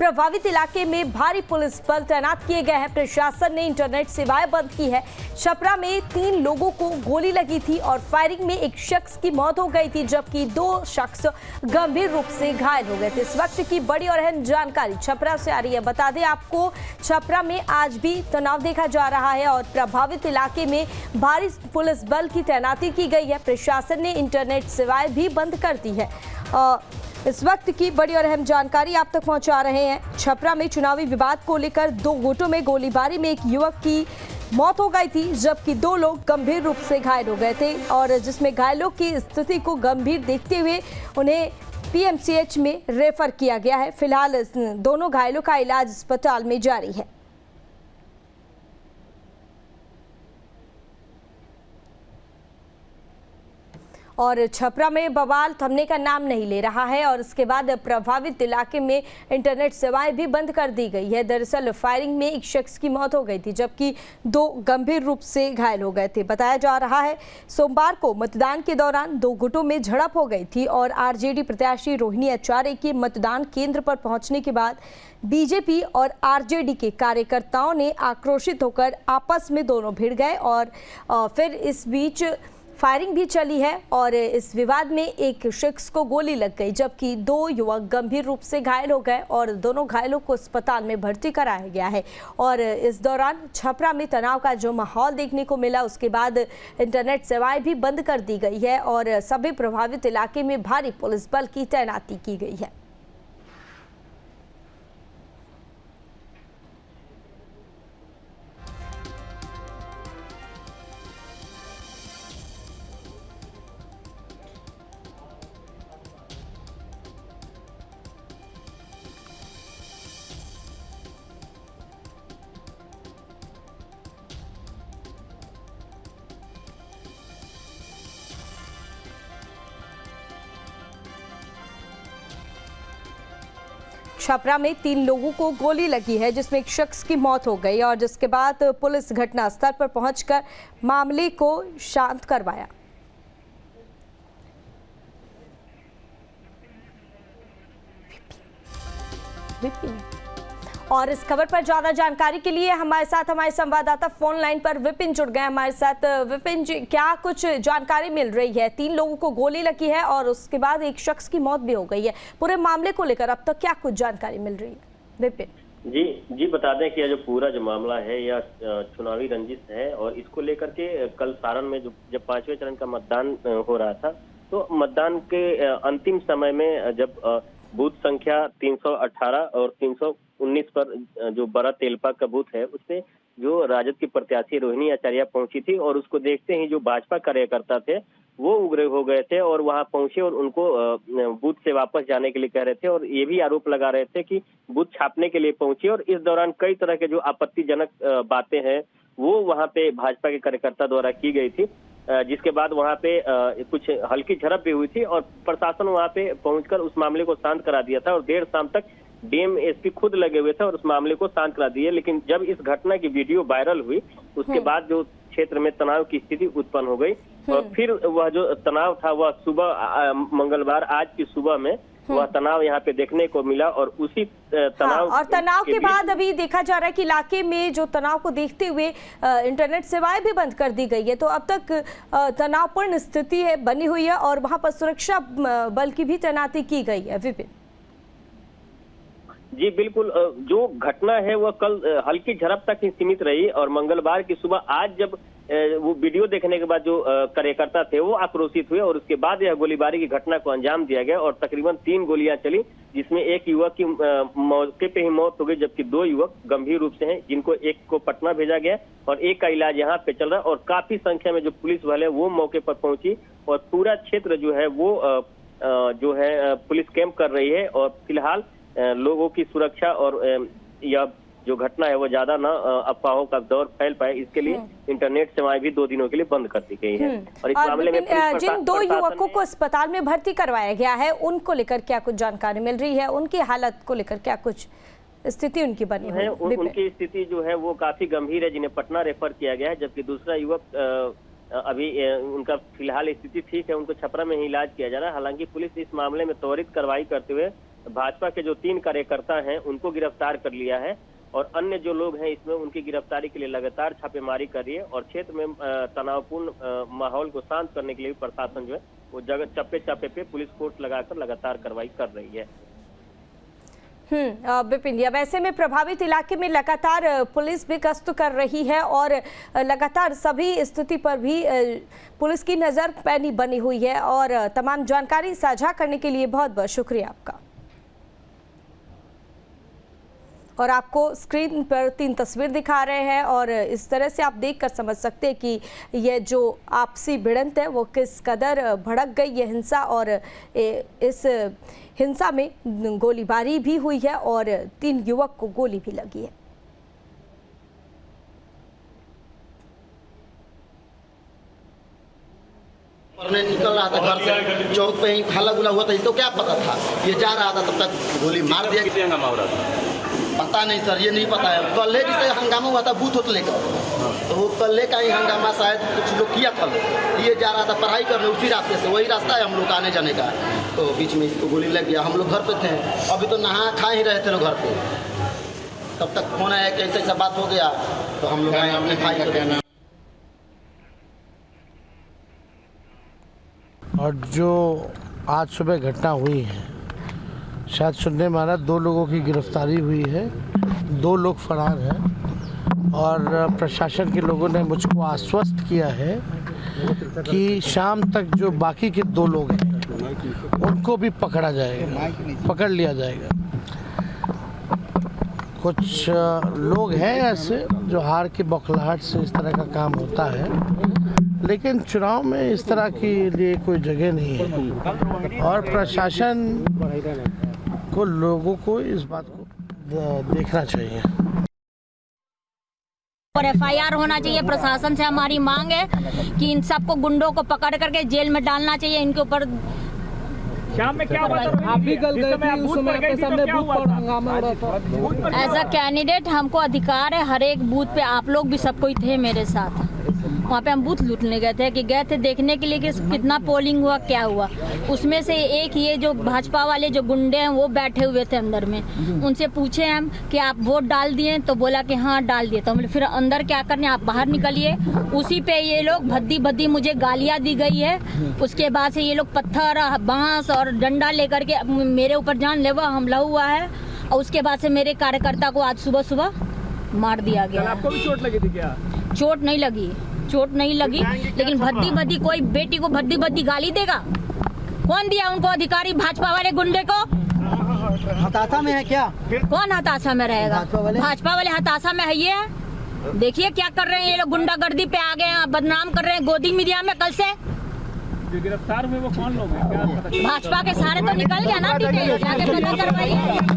प्रभावित इलाके में भारी पुलिस बल तैनात किए गए हैं। प्रशासन ने इंटरनेट सेवाएं बंद की है। छपरा में 3 लोगों को गोली लगी थी और फायरिंग में एक शख्स की मौत हो गई थी, जबकि 2 शख्स गंभीर रूप से घायल हो गए थे। इस वक्त की बड़ी और अहम जानकारी छपरा से आ रही है। बता दें आपको, छपरा में आज भी तनाव देखा जा रहा है और प्रभावित इलाके में भारी पुलिस बल की तैनाती की गई है। प्रशासन ने इंटरनेट सेवाएं भी बंद कर दी है। इस वक्त की बड़ी और अहम जानकारी आप तक पहुंचा रहे हैं। छपरा में चुनावी विवाद को लेकर 2 गुटों में गोलीबारी में एक युवक की मौत हो गई थी, जबकि 2 लोग गंभीर रूप से घायल हो गए थे और जिसमें घायलों की स्थिति को गंभीर देखते हुए उन्हें पीएमसीएच में रेफर किया गया है। फिलहाल दोनों घायलों का इलाज अस्पताल में जारी है। और छपरा में बवाल थमने का नाम नहीं ले रहा है और इसके बाद प्रभावित इलाके में इंटरनेट सेवाएं भी बंद कर दी गई है। दरअसल फायरिंग में एक शख्स की मौत हो गई थी, जबकि 2 गंभीर रूप से घायल हो गए थे। बताया जा रहा है सोमवार को मतदान के दौरान 2 गुटों में झड़प हो गई थी और आरजेडी प्रत्याशी रोहिणी आचार्य के मतदान केंद्र पर पहुंचने के बाद बीजेपी और आरजेडी के कार्यकर्ताओं ने आक्रोशित होकर आपस में दोनों भिड़ गए और फिर इस बीच फायरिंग भी चली है और इस विवाद में एक शख्स को गोली लग गई, जबकि 2 युवक गंभीर रूप से घायल हो गए और दोनों घायलों को अस्पताल में भर्ती कराया गया है। और इस दौरान छपरा में तनाव का जो माहौल देखने को मिला, उसके बाद इंटरनेट सेवाएं भी बंद कर दी गई है और सभी प्रभावित इलाके में भारी पुलिस बल की तैनाती की गई है। छपरा में 3 लोगों को गोली लगी है, जिसमें एक शख्स की मौत हो गई और जिसके बाद पुलिस घटनास्थल पर पहुंचकर मामले को शांत करवाया। और इस खबर पर ज्यादा जानकारी के लिए हमारे साथ हमारे संवाददाता फोन लाइन पर विपिन जुड़ गए हमारे साथ। विपिन जी, क्या कुछ जानकारी मिल रही है? 3 लोगों को गोली लगी है और उसके बाद एक शख्स की मौत भी हो गई है। पूरे मामले को लेकर अब तक क्या कुछ जानकारी मिल रही है विपिन? जी बता दें कि यह जो पूरा जो मामला है यह चुनावी रंजिश है और इसको लेकर के कल सारण में जब 5वें चरण का मतदान हो रहा था, तो मतदान के अंतिम समय में जब बूथ संख्या 318 और 319 पर जो बड़ा तेलपा का बूथ है, उसमें जो राजद की प्रत्याशी रोहिणी आचार्य पहुंची थी और उसको देखते ही जो भाजपा कार्यकर्ता थे वो उग्र हो गए थे और वहां पहुंचे और उनको बूथ से वापस जाने के लिए कह रहे थे और ये भी आरोप लगा रहे थे कि बूथ छापने के लिए पहुंचे। और इस दौरान कई तरह के जो आपत्तिजनक बातें हैं वो वहां पे भाजपा के कार्यकर्ता द्वारा की गई थी, जिसके बाद वहां पे कुछ हल्की झड़प भी हुई थी और प्रशासन वहां पे पहुंचकर उस मामले को शांत करा दिया था और देर शाम तक डीएम-एसपी खुद लगे हुए थे और उस मामले को शांत करा दिए। लेकिन जब इस घटना की वीडियो वायरल हुई, उसके बाद जो क्षेत्र में तनाव की स्थिति उत्पन्न हो गई और फिर वह जो तनाव था वह सुबह मंगलवार आज की सुबह में वह तनाव यहाँ पे देखने को मिला और उसी तनाव और तनाव के बाद अभी देखा जा रहा है कि इलाके में जो तनाव को देखते हुए इंटरनेट सेवाएं भी बंद कर दी गई है। तो अब तक तनावपूर्ण स्थिति है बनी हुई है और वहां पर सुरक्षा बल की भी तैनाती की गई है। विपिन जी बिल्कुल, जो घटना है वह कल हल्की झड़प तक ही सीमित रही और मंगलवार की सुबह आज जब वो वीडियो देखने के बाद जो कार्यकर्ता थे वो आक्रोशित हुए और उसके बाद यह गोलीबारी की घटना को अंजाम दिया गया और तकरीबन 3 गोलियां चली, जिसमें एक युवक की मौके पे ही मौत हो गई, जबकि 2 युवक गंभीर रूप से हैं, जिनको एक को पटना भेजा गया और एक का इलाज यहाँ पे चल रहा है। और काफी संख्या में जो पुलिस वाले वो मौके पर पहुंची और पूरा क्षेत्र जो है वो जो है पुलिस कैंप कर रही है और फिलहाल लोगों की सुरक्षा और यह जो घटना है वो ज्यादा ना अफवाहों का दौर फैल पाए, इसके लिए इंटरनेट सेवाएं भी 2 दिनों के लिए बंद कर दी गई है। और इस मामले में जिन 2 युवकों को अस्पताल में भर्ती करवाया गया है, उनको लेकर क्या कुछ जानकारी मिल रही है? उनकी हालत को लेकर क्या कुछ स्थिति उनकी बनी हुई है? उनकी स्थिति जो है वो काफी गंभीर है, जिन्हें पटना रेफर किया गया है, जबकि दूसरा युवक अभी उनका फिलहाल स्थिति ठीक है, उनको छपरा में ही इलाज किया जा रहा है। हालांकि पुलिस इस मामले में त्वरित कार्रवाई करते हुए भाजपा के जो 3 कार्यकर्ता हैं उनको गिरफ्तार कर लिया है और अन्य जो लोग हैं इसमें उनकी गिरफ्तारी के लिए लगातार छापेमारी कर रही है और क्षेत्र में तनावपूर्ण माहौल को शांत करने के लिए प्रशासन जो है वो जगह चप्पे चप्पे पे पुलिस फोर्स लगाकर लगातार कार्रवाई कर रही है। विपिन, या वैसे में प्रभावित इलाके में लगातार पुलिस भी गश्त कर रही है और लगातार सभी स्थिति पर भी पुलिस की नजर पैनी बनी हुई है और तमाम जानकारी साझा करने के लिए बहुत बहुत शुक्रिया आपका। और आपको स्क्रीन पर 3 तस्वीर दिखा रहे हैं और इस तरह से आप देखकर समझ सकते हैं कि यह जो आपसी भिड़ंत है वो किस कदर भड़क गई ये हिंसा और इस हिंसा में गोलीबारी भी हुई है और 3 युवक को गोली भी लगी है। पढ़ने निकल रहा था घर से, चौक पे ही हल्ला गुला हुआ था, तो क्या पता था ये जा रहा था तब तक गोली मार दिया। कितने हंगामा हो रहा था पता नहीं सर, ये नहीं पता है। कल्ले जिसे हंगामा हुआ था बूथ होत लेकर, तो वो कल्ले का ही हंगामा शायद कुछ लोग किया था। ये जा रहा था पढ़ाई करने उसी रास्ते से, वही रास्ता है हम लोग आने जाने का, तो बीच में इसको गोली लग गया। हम लोग घर पे थे, अभी तो नहा खा ही रहे थे लोग घर पे, तब तक फोन आया कि ऐसा ऐसा बात हो गया, तो हम लोग आए अपने भाई को। और जो आज सुबह घटना हुई है, शायद सुनने में आ रहा 2 लोगों की गिरफ्तारी हुई है, 2 लोग फरार हैं और प्रशासन के लोगों ने मुझको आश्वस्त किया है कि शाम तक जो बाकी के 2 लोग हैं उनको भी पकड़ा जाएगा, पकड़ लिया जाएगा। कुछ लोग हैं ऐसे जो हार की बौखलाहट से इस तरह का काम होता है, लेकिन चुनाव में इस तरह के लिए कोई जगह नहीं है और प्रशासन को लोगों को इस बात को देखना चाहिए और FIR होना चाहिए। प्रशासन से हमारी मांग है कि इन सबको गुंडों को पकड़ करके जेल में डालना चाहिए। इनके ऊपर शाम में क्या हुआ? आप भी कल गए थे, उस समय पे सामने बूथ पर हंगामा हो रहा था। एज अ कैंडिडेट हमको अधिकार है, हर एक बूथ पे आप लोग भी सब कोई थे मेरे साथ। वहाँ पे हम बूथ लूटने गए थे देखने के लिए कि कितना पोलिंग हुआ, क्या हुआ। उसमें से एक ये जो भाजपा वाले जो गुंडे हैं वो बैठे हुए थे अंदर में। उनसे पूछे हम कि आप वोट डाल दिए, तो बोला कि हाँ डाल दिए। तो हम फिर अंदर क्या करने, आप बाहर निकलिए। उसी पे ये लोग भद्दी भद्दी मुझे गालियाँ दी गई है। उसके बाद से ये लोग पत्थर, बांस और डंडा लेकर के मेरे ऊपर जानलेवा हमला हुआ है और उसके बाद से मेरे कार्यकर्ता को आज सुबह सुबह मार दिया गया। आपको भी चोट लगी थी क्या? चोट नहीं लगी, लेकिन भद्दी भद्दी, कोई बेटी को भद्दी भद्दी गाली देगा? कौन दिया उनको अधिकारी? भाजपा वाले गुंडे को। हताशा में है क्या? कौन हताशा में रहेगा? भाजपा वाले हताशा में है। ये देखिए क्या कर रहे हैं ये लोग, गुंडागर्दी पे आ गए हैं, बदनाम कर रहे हैं गोदी मीडिया में। कल से जो गिरफ्तार हुए वो कौन लोग हैं? क्या भाजपा के सारे तो निकल गया ना, जाके पता करवाइए।